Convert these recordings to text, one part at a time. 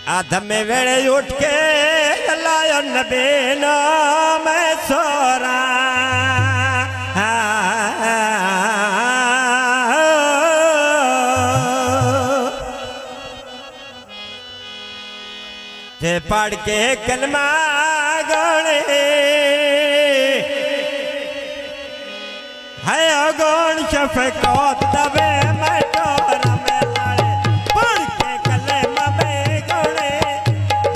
आधमे वेले उठ के लायो नबीनो मैं सोरा जे पढ़ के कलमा गणे है गण शफकत दबे मैं टोरा में लाए पढ़ के कलमा में गणे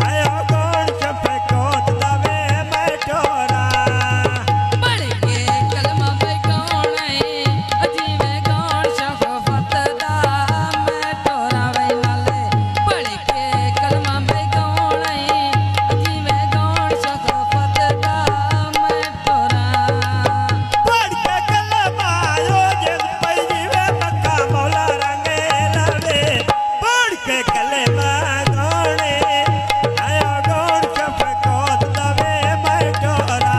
है गण शफकत दबे मैं टोरा पढ़ के कलमा में गणे अजीवे गण शफकत दा मैं टोरा वे नाले पढ़ के कलमा में गणे अजीवे गण शफकत दा मैं टोरा पढ़ के कलमा यो जिस पईवे मक्का मौला रंगे लवे पढ़ के कलमा गणे है गण शफकत दबे मैं टोरा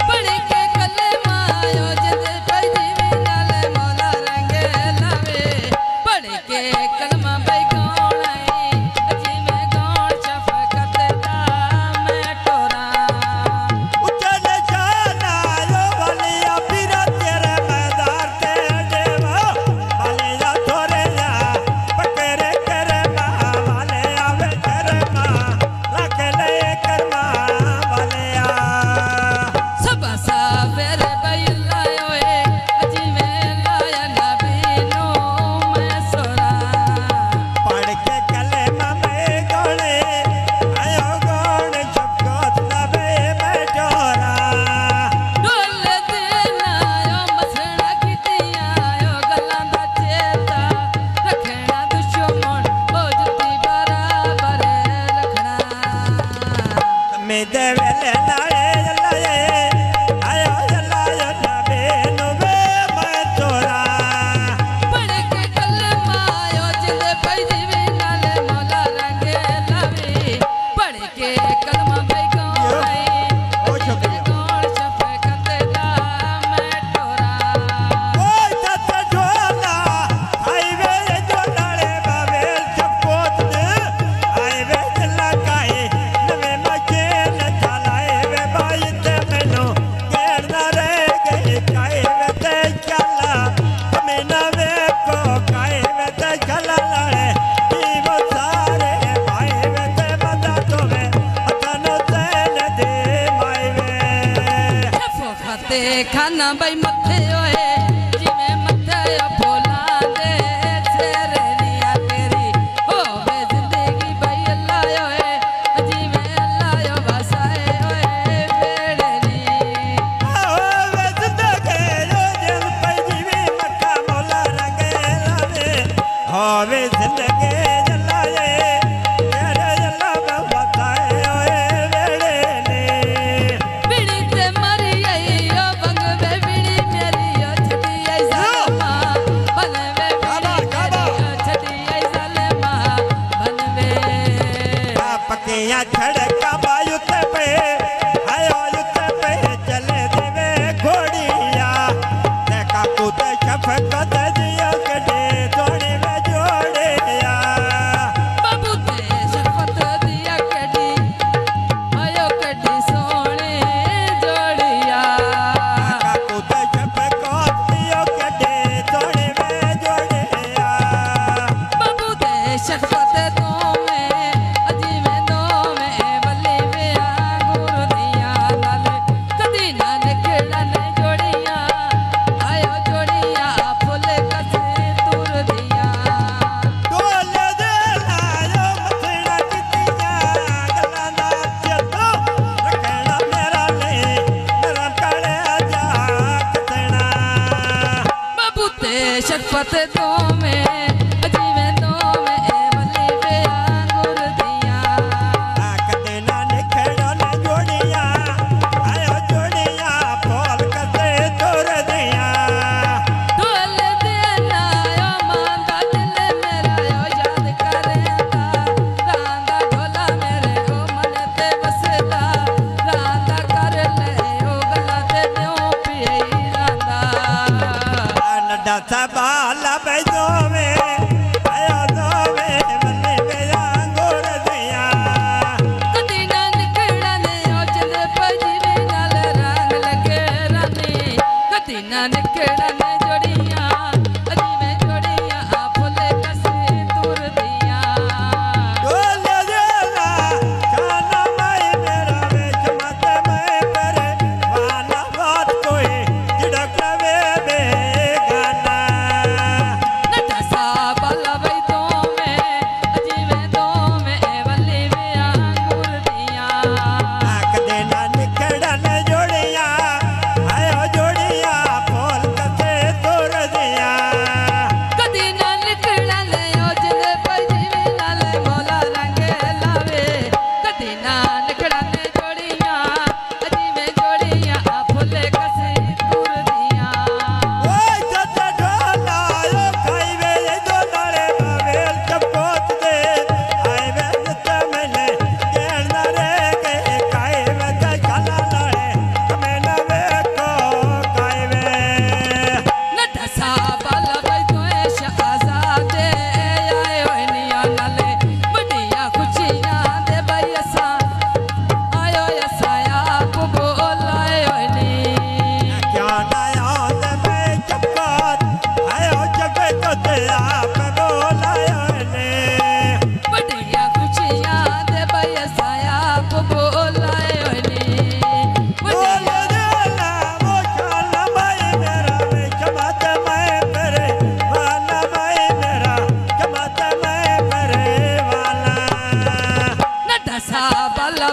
पढ़ के कलमा यो जिद पईवे नाले मौला रंगे लवे पढ़ के कलमा में गणे अजीवे गण शफकत दा मैं टोरा उचल जाना यो बलिया पीरा तेरे मैदार ते देवा बलिया थोरे या पकड़े करे मां वाले आवे करे मां रख ले कर्मा वाले सब सावेर बैला ओए अजीवे लाया नबीनो मैं सोरा पढ़ के कलमा में गणे आयो गण शफकत दबे मैं टोरा ढोल देना यो मसड़ा कितिया यो गल्लां दा चेता रखना दुश्मन ओ जुती बराबर रखना मैं देवेले लाए लाए आयो लायो नबीनो वे मैं टोरा पढ़ के कलमा यो जिद पईवे नाले मौला रंगे लवे पढ़ के कलमा पे गणे ओ शुक्रिया गण शफकत दा मैं टोरा ओए सत जोला हाईवे जो नाले बावे सबकोत दे हाईवे चला काए नवे मचे न चलाए वे बाई ते मैनो घेर ना रह गई काए वे ते चला हमें नवे को काए वे ते चला लाए जीव सारे भाई वे ते बंदा तो वे अतनो तेन दे माई वे फते खाना बई मथे ओए जिਵੇਂ मथे फूला दे सेरनिया तेरी होवे जिंदगी बई अल्लाह ओए जिਵੇਂ अल्लाह यो वसाए ओए बेड़नी वे जिंदगी जो जिल पईवे मक्का मौला रंगे लावे होवे जिंदगी जलाए तेरे जला बताए ओए वेड़े ने बिड़ी ते मरी आई ओ बंगवे बिड़ी मेरी ओ छटी आई सलमा बनवे बिड़ी छटी आई सलमा बनवे पकिया छड़का बायु ते पे आयो युते पे चले देवे घोड़िया ते काकू ते शफकत दियो कड़े तोड़े में जोड़िया बाबू ते शफकत दिया कड़ी आयो कड़ी सोने जोड़िया काकू ते शफकत दियो कड़े तोड़े में जोड़िया बाबू ते शफकत तो में अजीवे दो में बल्ले वे आंगूर दिया नाले कदी ना निकला ने जोड़िया आयो जोड़िया फुल कसे दूर दिया डोले दे लायो मथड़ा कितिया गला ना चतो रखना मेरा ले मेरा कड़े जा कतना बाबू ते शफकत तो में अजीवे दो में बल्ले वे आंगूर दिया कतना निखड़ा ने जोड़िया आयो जोड़िया बोल कसे तोड़ दिया ढोल देना यो मांदा दिल मेरा यो याद करेंदा रांदा ढोला मेरे ओ मन ते बसदा रांदा कर ले ओ गला ते न्यों पिए रांदा नडा सा बाला बैजो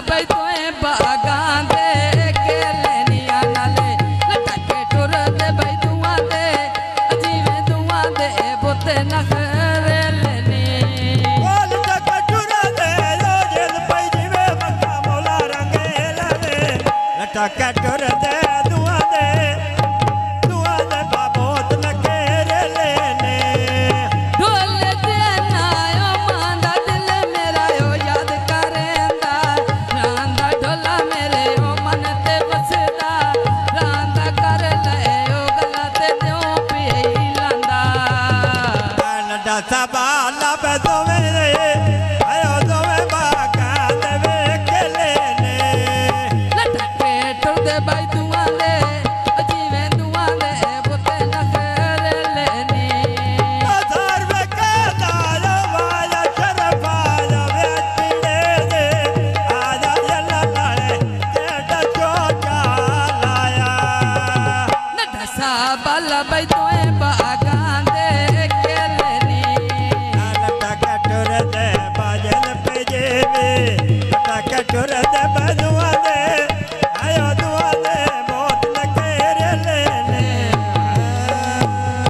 ਬਈ ਤੋਏ ਬਾਗਾਂ ਦੇ ਕੇਲੇ ਨੀਆਂ ਨਾਲੇ ਲਟਕੇ ਟੁਰਦੇ ਬਈ ਦੁਆਂ ਦੇ ਜਿਵੇਂ ਦੁਆਂ ਦੇ ਬੁੱਤ ਨਖਰੇ ਲੈਨੇ ਬੋਲ ਤੱਕ ਟੁਰਦੇ ਰੋਜਲ ਪਈ ਜਿਵੇਂ ਮੱਕਾ ਮੌਲਾ ਰੰਗੇ ਲਵੇ ਲਟਕ ਟੁਰਦੇ ਦੁਆਂ ਦੇ ਬਾਬੋਤ ਨਖਰੇ ਲੈਨੇ ਢੋਲ ਤੇ ਨਾਇਓ ਮਾਂ ਦਾ ਦਿਲ ਮੇਰਾ ਓ ਯਾਦ ਕਰੇਂਦਾ ਰਾਂਦਾ ਢੋਲਾ ਮੇਰੇ ਓ ਮਨ ਤੇ ਵਸਦਾ ਰਾਂਦਾ ਕਰ ਲੈ ਓ ਗੱਲਾਂ ਤੇ ਦਿਓ ਪਈ ਲਾਂਦਾ ਨੱਡਾ ਸਭਾ ਲੱਭ ਦੋਵੇਂ ਆਇਓ ਦੋਵੇਂ ਬਾਗਾਂ ਦੇ ਵੇਖ ਲੈਨੇ ਲਟਕੇ ਟੁਰਦੇ ਬਾਈ ਦੁਆਂ ਦੇ ਜਿਵੇਂ ਦੁਆਂ ਦੇ ਬੁੱਤ ਨਖਰੇ ਲੈਨੇ ਹਜ਼ਾਰ ਵੇਖਦਾ ਵਾਲਾ ਸ਼ਰਫਾ ਜਾਵੇ ਚਿੜੇ ਦੇ ਆਜਾ ਜੱਲਾ ਨਾਲੇ ਜਿਹੜਾ ਚੋਚਾ ਲਾਇਆ ਨਡਸਾ ਬਾਲਾ ਬਈ ਤੋਏ ਬਾਗਾਂ ਦੇ ਕੇਲੇ ਨੀ ਲਟਕ ਟੁਰਦੇ ਬਾਜਲ ਪਜੇਵੇ ਲਟਕ ਟੁਰਦੇ